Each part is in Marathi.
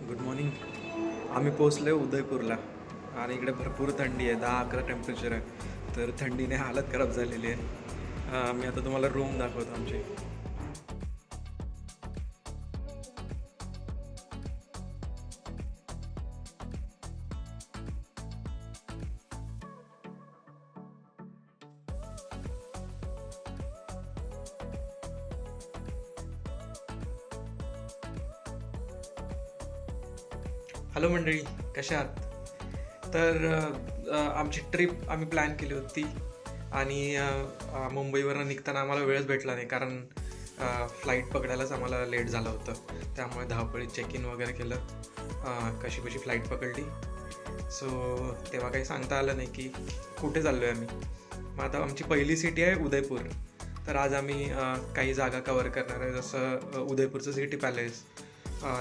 Good morning. आम्ही पोचलो उदयपूरला आणि इकडे भरपूर थंडी आहे, 10-11 टेम्परेचर आहे. तर थंडीने हालत खराब झालेली आहे. मी आता तुम्हाला रूम दाखवतो आमची. हॅलो मंडळी, कशा आहात? तर आमची ट्रिप आम्ही प्लॅन केली होती आणि मुंबईवरून निघताना आम्हाला वेळच भेटला नाही, कारण फ्लाईट पकडायलाच आम्हाला लेट झालं होतं. त्यामुळे धावपळीत चेक इन वगैरे केलं, कशी कशी फ्लाईट पकडली. सो तेव्हा काही सांगता आलं नाही की कुठे चाललो आहे आम्ही. मग आता आमची पहिली सिटी आहे उदयपूर. तर आज आम्ही काही जागा कवर करणार आहे, जसं उदयपूरचं सिटी पॅलेस,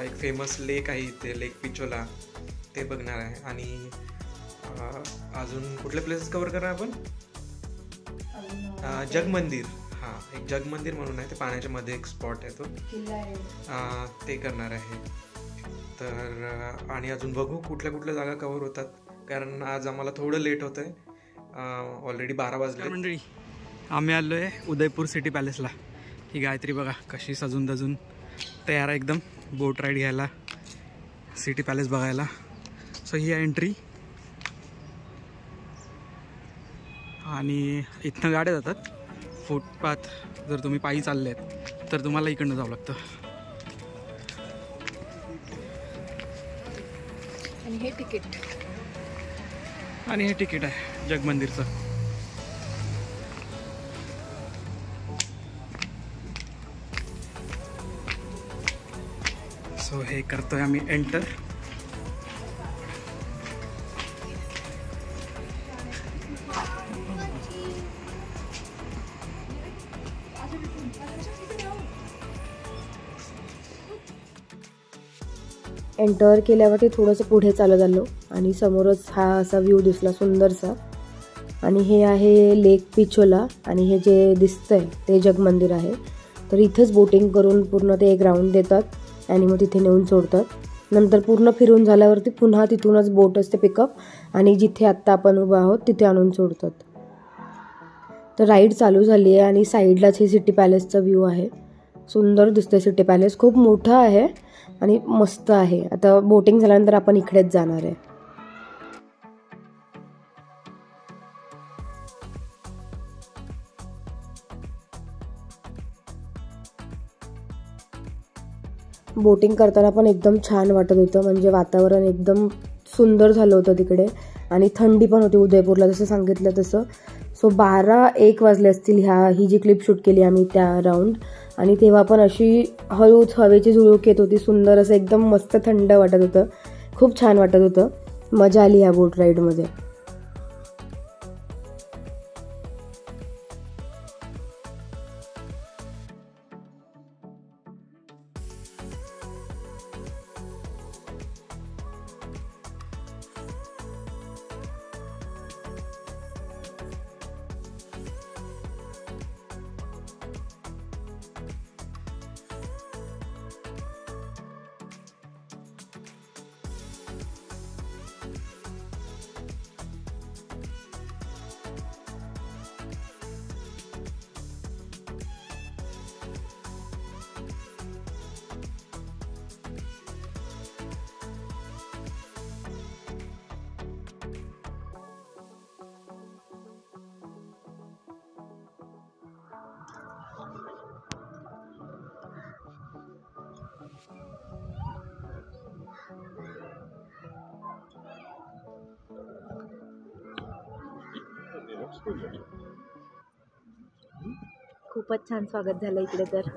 एक फेमस लेक आहे इथे, लेक पिचोला, ते बघणार आहे. आणि अजून कुठले प्लेसेस कवर करणार आपण? जगमंदिर. हां, एक जगमंदिर म्हणून आहे, ते पाण्याच्या मध्ये एक स्पॉट आहे, तो ते करणार आहे. तर आणि अजून बघू कुठल्या कुठल्या जागा कवर होतात, कारण आज आम्हाला थोडं लेट होतं आहे. ऑलरेडी 12 वाजले. मंडळी, आम्ही आलो आहे उदयपूर सिटी पॅलेसला. ही गायत्री बघा कशी सजून दजून तयार आहे एकदम, बोट राईड घ्यायला, सिटी पॅलेस बघायला. सो ही आहे एंट्री. आणि इथनं गाड्या जातात. फुटपाथ जर तुम्ही पायी चालले आहेत तर तुम्हाला इकडनं जावं लागतं. आणि हे तिकीट आहे जगमंदिरचं. सो हे करतोय आम्ही एंटर. एंटर केल्यावरती थोडंसं पुढे चालत आलो आणि समोरच हा असा व्ह्यू दिसला सुंदरसा. आणि हे आहे लेक पिचोला आणि हे जे दिसतंय ते जगमंदिर आहे. तर इथेच बोटिंग करून पूर्ण ते एक राऊंड देतात आणि मग तिथे नेऊन सोडतात. नंतर पूर्ण फिरून झाल्यावरती पुन्हा तिथूनच बोट असते पिकअप, आणि जिथे आत्ता आपण उभं आहोत तिथे आणून सोडतात. तर राईड चालू झाली आहे आणि साईडलाच हे सिटी पॅलेसचा व्ह्यू आहे. सुंदर दिसतंय सिटी पॅलेस, खूप मोठं आहे आणि मस्त आहे. आता बोटिंग झाल्यानंतर आपण इकडेच जाणार आहे. बोटिंग करताना पण एकदम छान वाटत होतं, म्हणजे वातावरण एकदम सुंदर झालं होतं तिकडे. आणि थंडी पण होती उदयपूरला, जसं सांगितलं तसं. सो 12-1 वाजले असतील ही जी क्लिप शूट केली आम्ही त्या राऊंड. आणि तेव्हा पण अशी हळूच हवेची झुळूक येत होती, सुंदर असं एकदम मस्त थंड वाटत होतं, खूप छान वाटत होतं. मजा आली ह्या बोट राईडमध्ये. खूपच छान स्वागत झालं इकडे तर.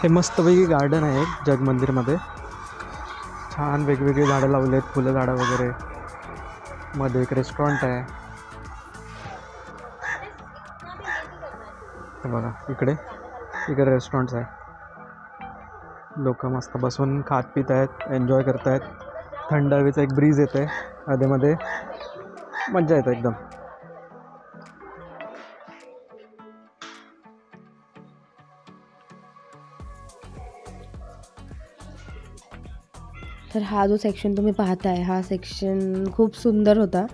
हे मस्तपैकी गार्डन आहे जग मंदिरमध्ये. छान वेगवेगळी झाडं लावली आहेत, फुलं झाडं वगैरे. मध्ये एक रेस्टॉरंट आहे. हे बघा इकडे रेस्टॉरंट्स आहे. लोक मस्त बसून खात पित आहेत, एन्जॉय करत आहेत. थंड हवेचा एक ब्रीज येते मध्ये, मज्जा येते एकदम. तर हा जो सेक्शन तुम्ही पाहताय हा सेक्शन खूप सुंदर होता,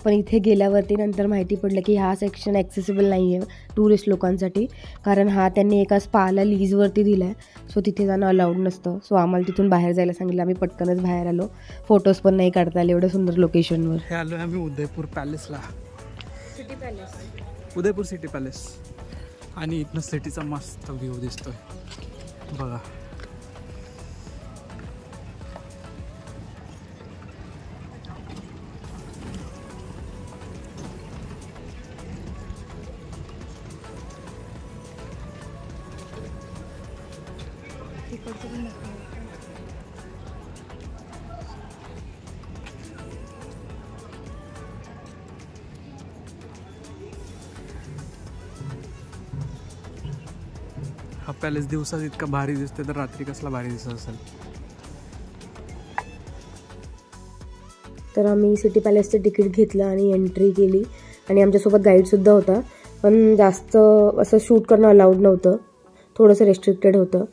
पण इथे गेल्यावरती नंतर माहिती पडलं की हा सेक्शन ॲक्सेसिबल नाही आहे टुरिस्ट लोकांसाठी, कारण हा त्यांनी एका स्पाला लीजवरती दिला आहे. सो तिथे जाणं अलाउड नसतं. सो आम्हाला तिथून बाहेर जायला सांगितलं. आम्ही पटकनच बाहेर आलो. फोटोज पण नाही काढता आले एवढं सुंदर लोकेशनवर. हे आलो आहे आम्ही उदयपूर पॅलेसला, city palace, Udaipur city palace. आणि इथनं सिटीचा मस्त व्ह्यू दिसतोय बघा. हा पॅलेस दिवसात इतका भारी दिसतोय तर रात्री कसला भारी दिसत असेल. तर आम्ही सिटी पॅलेसचं तिकीट घेतलं आणि एंट्री केली. आणि आमच्यासोबत गाईडसुद्धा होता, पण जास्त असं शूट करणं अलाउड नव्हतं, थोडंसं रेस्ट्रिक्टेड होतं.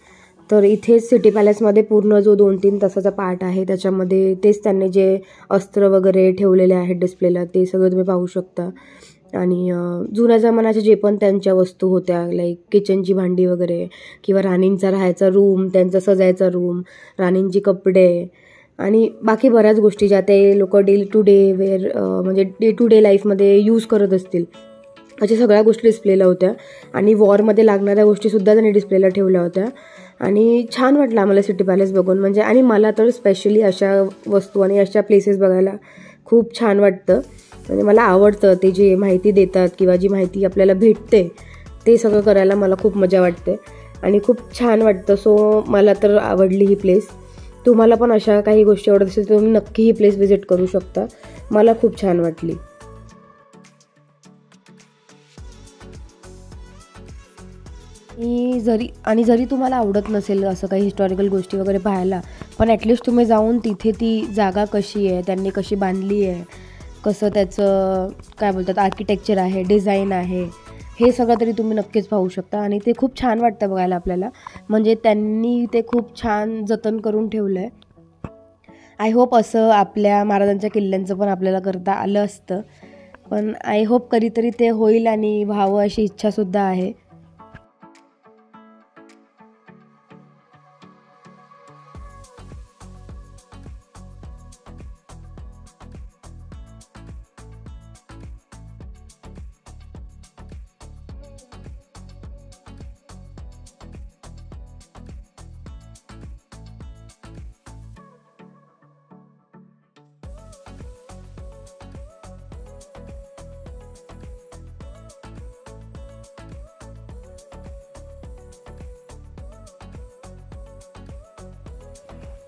तर इथेच सिटी पॅलेसमध्ये पूर्ण जो 2-3 तासाचा पार्ट आहे त्याच्यामध्ये तेच त्यांनी जे अस्त्र वगैरे ठेवलेले आहेत डिस्प्लेला ते सगळं तुम्ही पाहू शकता. आणि जुन्या जमान्याच्या जे पण त्यांच्या वस्तू होत्या, लाईक किचनची भांडी वगैरे, किंवा राणींचा राहायचा रूम, त्यांचा सजायचा रूम, राणींची कपडे आणि बाकी बऱ्याच गोष्टी ज्या ते लोक डेली टू डे म्हणजे डे टू डे लाईफमध्ये यूज करत असतील अशा सगळ्या गोष्टी डिस्प्लेला होत्या. आणि वॉरमध्ये लागणाऱ्या गोष्टीसुद्धा त्यांनी डिस्प्लेला ठेवल्या होत्या. आणि छान वाटलं आम्हाला सिटी पॅलेस बघून. म्हणजे आणि मला तर स्पेशली अशा वस्तू आणि अशा प्लेसेस बघायला खूप छान वाटतं. म्हणजे मला आवडतं ते जे माहिती देतात किंवा जी माहिती आपल्याला भेटते ते सगळं करायला मला खूप मजा वाटते आणि खूप छान वाटतं. सो मला तर आवडली ही प्लेस. तुम्हाला पण अशा काही गोष्टी आवडत असेल तर तुम्ही नक्की ही प्लेस व्हिजिट करू शकता. मला खूप छान वाटली. जरी तुम्हाला आवडत नसेल असं काही हिस्टॉरिकल गोष्टी वगैरे पाहायला, पण ॲटलिस्ट तुम्ही जाऊन तिथे ती जागा कशी आहे, त्यांनी कशी बांधली आहे, कसं त्याचं काय बोलतात आर्किटेक्चर आहे, डिझाईन आहे, हे सगळं तरी तुम्ही नक्कीच पाहू शकता. आणि ते खूप छान वाटतं बघायला आपल्याला. म्हणजे त्यांनी ते खूप छान जतन करून ठेवलं आहे. आय होप असं आपल्या महाराजांच्या किल्ल्यांचं पण आपल्याला करता आलं असतं, पण आय होप कधीतरी ते होईल आणि व्हावं अशी इच्छासुद्धा आहे.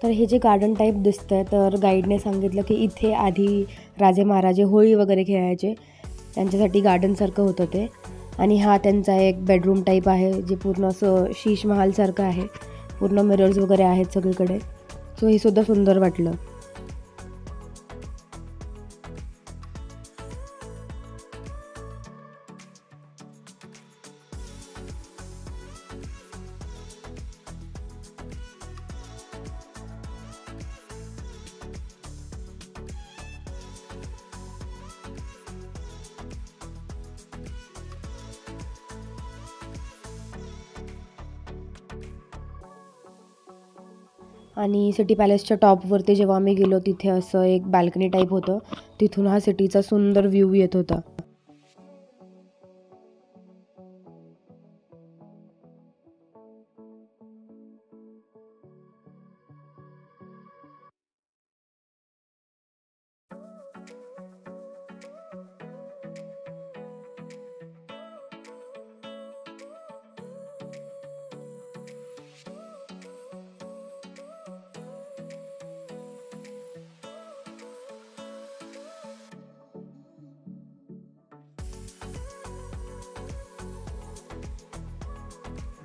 तर हे जे गार्डन टाईप दिसतं तर गाईडने सांगितलं की इथे आधी राजे महाराजे होळी वगैरे खेळायचे, त्यांच्यासाठी गार्डनसारखं होतं ते. आणि हा त्यांचा एक बेडरूम टाईप आहे जे पूर्ण असं शीश महालसारखं आहे, पूर्ण मिरर्स वगैरे आहेत सगळीकडे. सो हे सुद्धा सुंदर वाटलं. आणि सिटी पॅलेसच्या टॉपवरती जेव्हा आम्ही गेलो तिथे असं एक बाल्कनी टाईप होतं, तिथून हा सिटीचा सुंदर व्ह्यू येत होता.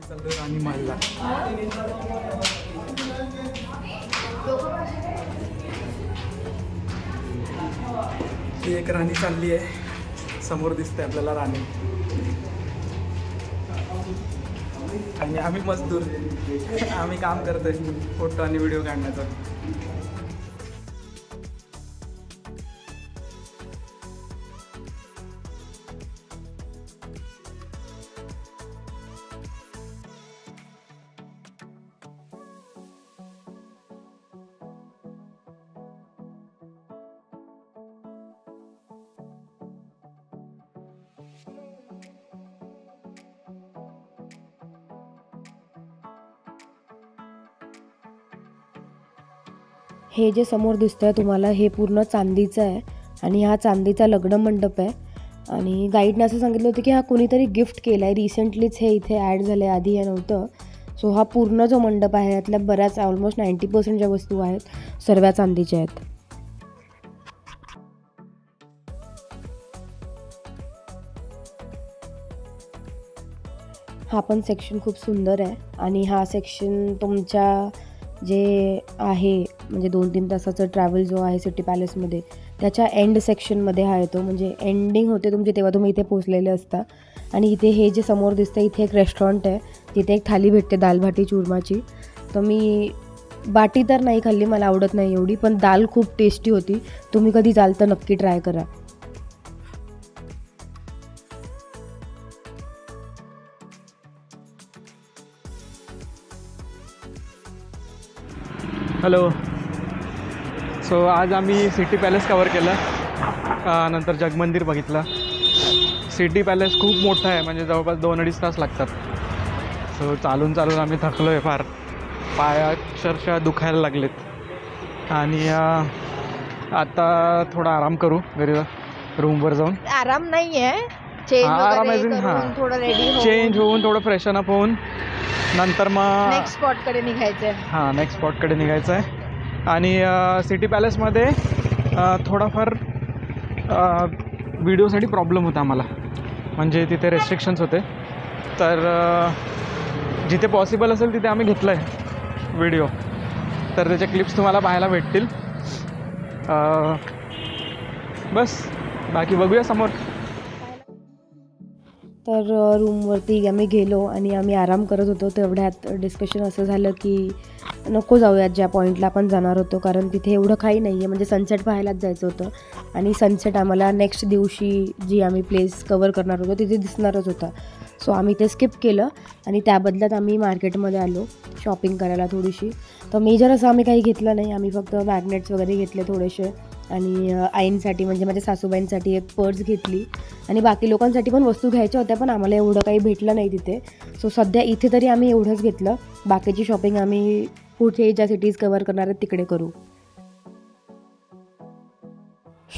चाललोय राणी महलला. ही एक राणी चालली आहे, समोर दिसते आपल्याला राणी, आणि आम्ही मजदूर, आम्ही काम करतोय फोटो आणि व्हिडिओ काढण्याचं. हे जे समोर दिसतंय तुम्हाला हे पूर्ण चांदीचं आहे आणि हा चांदीचा लग्न मंडप आहे. आणि गाईडने असं सांगितलं होतं की हा कोणीतरी गिफ्ट केला आहे, रिसेंटलीच हे इथे ॲड झालं आहे, आधी हे नव्हतं. सो हा पूर्ण जो मंडप आहे यातल्या बऱ्याच ऑलमोस्ट 90% ज्या वस्तू आहेत सर्व चांदीच्या आहेत. हा पण सेक्शन खूप सुंदर आहे आणि हा सेक्शन तुमच्या जे आहे म्हणजे 2-3 तासाचं ट्रॅव्हल जो आहे सिटी पॅलेसमध्ये त्याच्या एंड सेक्शनमध्ये हा येतो. म्हणजे एंडिंग होते तुमची तेव्हा तुम्ही इथे पोचलेले असता. आणि इथे हे जे समोर दिसतं इथे एक रेस्टॉरंट आहे, तिथे एक थाली भेटते दाल भाटी चूरमाची. तर मी बाटी तर नाही खाल्ली, मला आवडत नाही एवढी, पण दाल खूप टेस्टी होती. तुम्ही कधी जाल तर नक्की ट्राय करा. हॅलो. सो आज आम्ही सिटी पॅलेस कवर केलं, नंतर जगमंदिर बघितलं. सिटी पॅलेस खूप मोठं आहे, म्हणजे जवळपास 2-2.5 तास लागतात. सो चालून चालून आम्ही थकलो आहे फार, पाय अक्षरशः दुखायला लागलेत. आणि आता थोडा आराम करू घरी रूमवर जाऊन. आराम नाही आहे, आराम थोडं रेडी चेंज होऊन थोडं फ्रेशन अप होऊन नंतर मग नेक्स्ट स्पॉटकडे निघायचं आहे. हां, नेक्स्ट स्पॉटकडे निघायचं आहे. आणि सिटी पॅलेसमध्ये थोडाफार व्हिडिओसाठी प्रॉब्लेम होता आम्हाला, म्हणजे तिथे रेस्ट्रिक्शन्स होते. तर जिथे पॉसिबल असेल तिथे आम्ही घेतलं आहे व्हिडिओ, तर त्याचे क्लिप्स तुम्हाला पाहायला भेटतील. बस बाकी बघूया समोर. तर रूमवरती आम्ही गेलो आणि आम्ही आराम करत होतो. तेवढ्यात डिस्कशन असं झालं की नको जाऊयात ज्या पॉईंटला आपण जाणार होतो, कारण तिथे एवढं काही नाही आहे, म्हणजे सनसेट पाहायलाच जायचं होतं. आणि सनसेट आम्हाला नेक्स्ट दिवशी जी आम्ही प्लेस कवर करणार होतो तिथे दिसणारच होता. सो आम्ही ते स्किप केलं आणि त्या बदल्यात आम्ही मार्केटमध्ये आलो शॉपिंग करायला थोडीशी. तर मेजर असं आम्ही काही घेतलं नाही, आम्ही फक्त मॅग्नेट्स वगैरे घेतले थोडेसे, आणि आईंसाठी म्हणजे माझ्या सासूबाईंसाठी एक पर्स घेतली, आणि बाकी लोकांसाठी पण वस्तू घ्यायच्या होत्या, पण आम्हाला एवढं काही भेटलं नाही तिथे. सो सध्या इथे तरी आम्ही एवढंच घेतलं, बाकीची शॉपिंग आम्ही पुढे ज्या सिटीज कवर करणार आहेत तिकडे करू.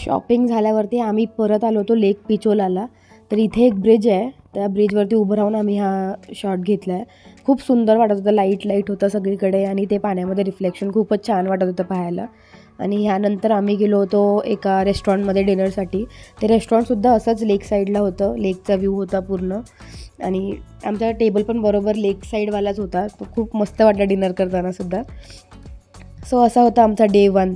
शॉपिंग झाल्यावरती आम्ही परत आलो होतो लेक पिचोलाला. तर इथे एक ब्रिज आहे, त्या ब्रिजवरती उभं राहून आम्ही हा शॉट घेतला आहे. खूप सुंदर वाटत होतं, लाईट होतं सगळीकडे आणि ते पाण्यामध्ये रिफ्लेक्शन खूपच छान वाटत होतं पाहायला. आणि ह्यानंतर आम्ही गेलो होतो एका रेस्टॉरंटमध्ये डिनरसाठी. ते रेस्टॉरंटसुद्धा असंच लेक साईडला होतं, लेकचा व्ह्यू होता पूर्ण, आणि आमचा टेबल पण बरोबर लेक साईडवालाच होता. तो खूप मस्त वाटला डिनर करतानासुद्धा. सो असा होता आमचा डे 1.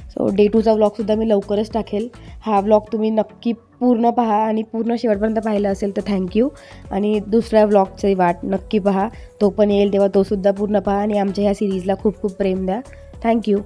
सो डे 2चा व्लॉगसुद्धा मी लवकरच टाकेल. हा व्लॉग तुम्ही नक्की पूर्ण पहा, आणि पूर्ण शेवटपर्यंत पाहिलं असेल तर थँक्यू. आणि दुसऱ्या व्लॉगची वाट नक्की पहा, तो पण येईल तेव्हा तोसुद्धा पूर्ण पहा, आणि आमच्या ह्या सिरीजला खूप खूप प्रेम द्या. थँक्यू.